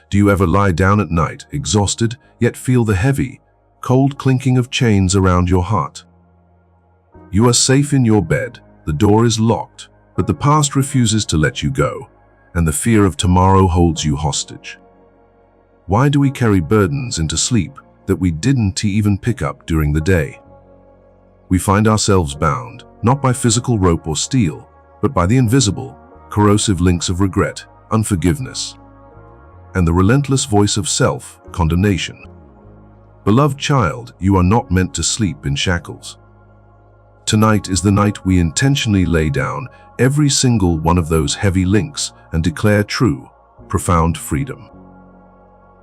Do you ever lie down at night, exhausted, yet feel the heavy, cold clinking of chains around your heart? You are safe in your bed, the door is locked, but the past refuses to let you go, and the fear of tomorrow holds you hostage. Why do we carry burdens into sleep that we didn't even pick up during the day? We find ourselves bound, not by physical rope or steel, but by the invisible, corrosive links of regret, unforgiveness, and the relentless voice of self-condemnation. Beloved child, you are not meant to sleep in shackles. Tonight is the night we intentionally lay down every single one of those heavy links and declare true, profound freedom.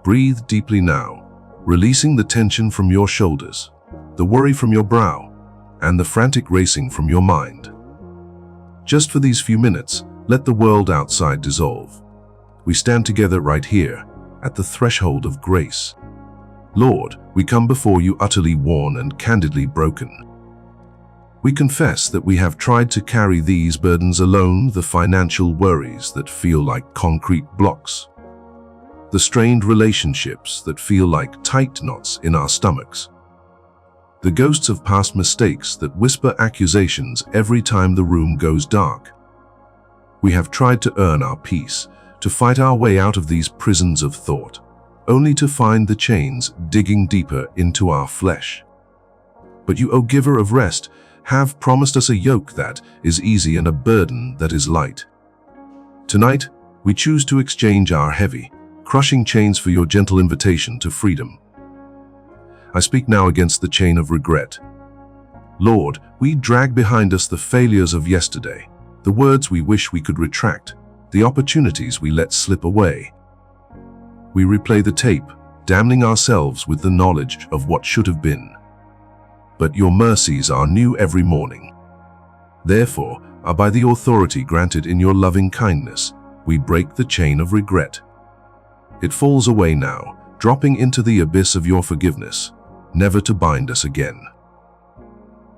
Breathe deeply now, releasing the tension from your shoulders, the worry from your brow, and the frantic racing from your mind. Just for these few minutes, let the world outside dissolve. We stand together right here, at the threshold of grace. Lord, we come before you utterly worn and candidly broken. We confess that we have tried to carry these burdens alone, the financial worries that feel like concrete blocks, the strained relationships that feel like tight knots in our stomachs, the ghosts of past mistakes that whisper accusations every time the room goes dark. We have tried to earn our peace, to fight our way out of these prisons of thought, only to find the chains digging deeper into our flesh. But you, O giver of rest, have promised us a yoke that is easy and a burden that is light. Tonight, we choose to exchange our heavy, crushing chains for your gentle invitation to freedom. I speak now against the chain of regret. Lord, we drag behind us the failures of yesterday, the words we wish we could retract, the opportunities we let slip away. We replay the tape, damning ourselves with the knowledge of what should have been. But your mercies are new every morning. Therefore, by the authority granted in your loving kindness, we break the chain of regret. It falls away now, dropping into the abyss of your forgiveness, never to bind us again.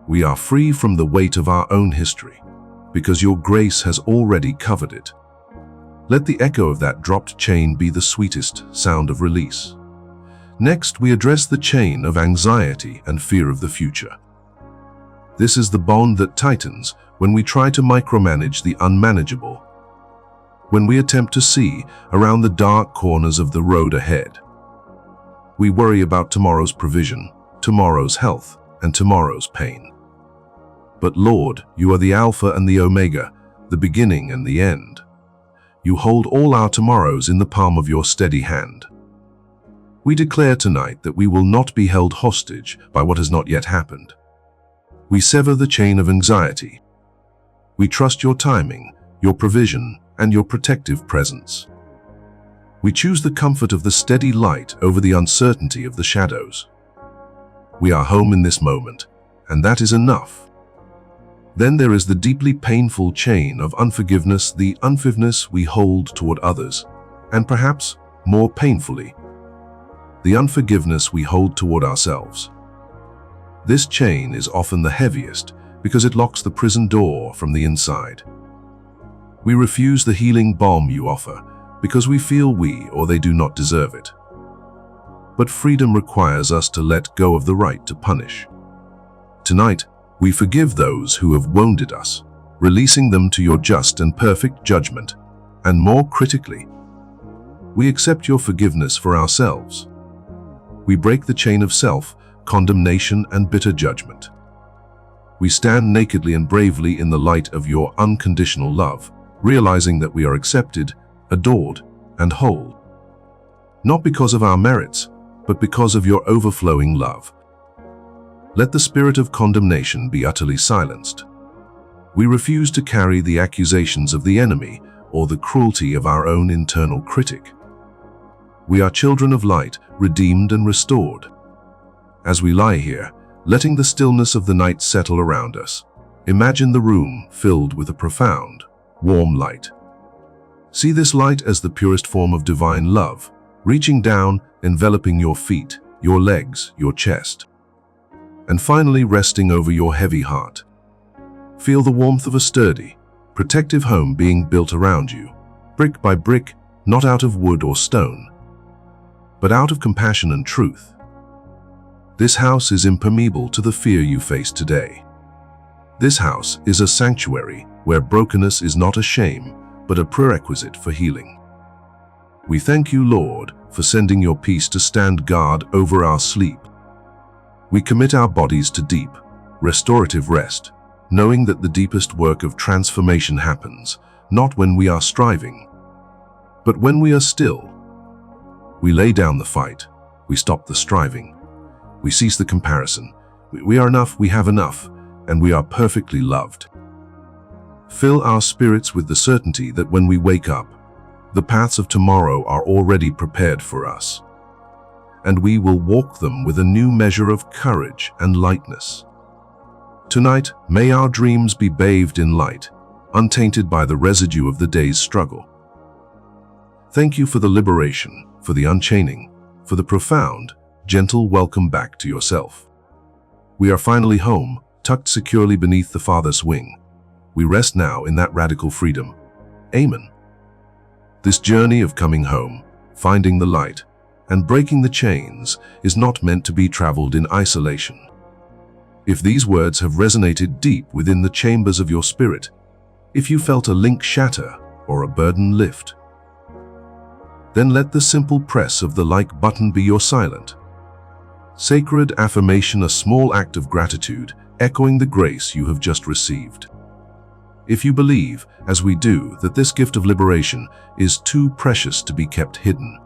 We are free from the weight of our own history, because your grace has already covered it. Let the echo of that dropped chain be the sweetest sound of release. Next, we address the chain of anxiety and fear of the future. This is the bond that tightens when we try to micromanage the unmanageable, when we attempt to see around the dark corners of the road ahead. We worry about tomorrow's provision, tomorrow's health, and tomorrow's pain. But Lord, you are the Alpha and the Omega, the beginning and the end. You hold all our tomorrows in the palm of your steady hand. We declare tonight that we will not be held hostage by what has not yet happened. We sever the chain of anxiety. We trust your timing, your provision, and your protective presence. We choose the comfort of the steady light over the uncertainty of the shadows. We are home in this moment, and that is enough. Then there is the deeply painful chain of unforgiveness, the unforgiveness we hold toward others, and perhaps more painfully, the unforgiveness we hold toward ourselves. This chain is often the heaviest because it locks the prison door from the inside. We refuse the healing balm you offer because we feel we or they do not deserve it. But freedom requires us to let go of the right to punish. Tonight, we forgive those who have wounded us, releasing them to your just and perfect judgment, and more critically, we accept your forgiveness for ourselves. We break the chain of self-condemnation and bitter judgment. We stand nakedly and bravely in the light of your unconditional love, realizing that we are accepted, adored, and whole. Not because of our merits, but because of your overflowing love. Let the spirit of condemnation be utterly silenced. We refuse to carry the accusations of the enemy or the cruelty of our own internal critic. We are children of light, redeemed and restored. As we lie here, letting the stillness of the night settle around us, imagine the room filled with a profound, warm light. See this light as the purest form of divine love, reaching down, enveloping your feet, your legs, your chest, and finally resting over your heavy heart. Feel the warmth of a sturdy, protective home being built around you, brick by brick, not out of wood or stone, but out of compassion and truth. This house is impermeable to the fear you face today. This house is a sanctuary where brokenness is not a shame, but a prerequisite for healing. We thank you, Lord, for sending your peace to stand guard over our sleep. We commit our bodies to deep, restorative rest, knowing that the deepest work of transformation happens, not when we are striving, but when we are still. We lay down the fight, we stop the striving, we cease the comparison. We are enough, we have enough, and we are perfectly loved. Fill our spirits with the certainty that when we wake up, the paths of tomorrow are already prepared for us, and we will walk them with a new measure of courage and lightness. Tonight, may our dreams be bathed in light, untainted by the residue of the day's struggle. Thank you for the liberation, for the unchaining, for the profound, gentle welcome back to yourself. We are finally home, tucked securely beneath the Father's wing. We rest now in that radical freedom. Amen. This journey of coming home, finding the light, and breaking the chains is not meant to be traveled in isolation. If these words have resonated deep within the chambers of your spirit, if you felt a link shatter or a burden lift, then let the simple press of the like button be your silent, sacred affirmation, a small act of gratitude echoing the grace you have just received. If you believe, as we do, that this gift of liberation is too precious to be kept hidden,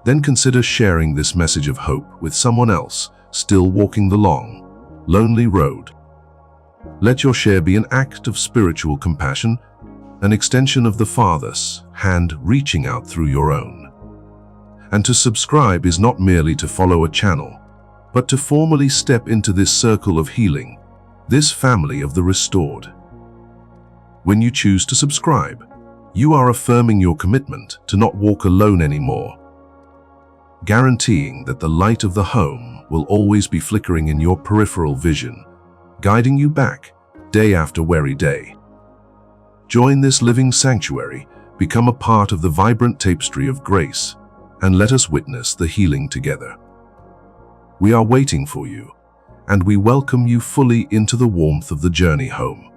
then consider sharing this message of hope with someone else still walking the long, lonely road. Let your share be an act of spiritual compassion, an extension of the Father's hand reaching out through your own. And to subscribe is not merely to follow a channel, but to formally step into this circle of healing, this family of the restored. When you choose to subscribe, you are affirming your commitment to not walk alone anymore, guaranteeing that the light of the home will always be flickering in your peripheral vision, guiding you back day after weary day. Join this living sanctuary, become a part of the vibrant tapestry of grace, and let us witness the healing together. We are waiting for you, and we welcome you fully into the warmth of the journey home.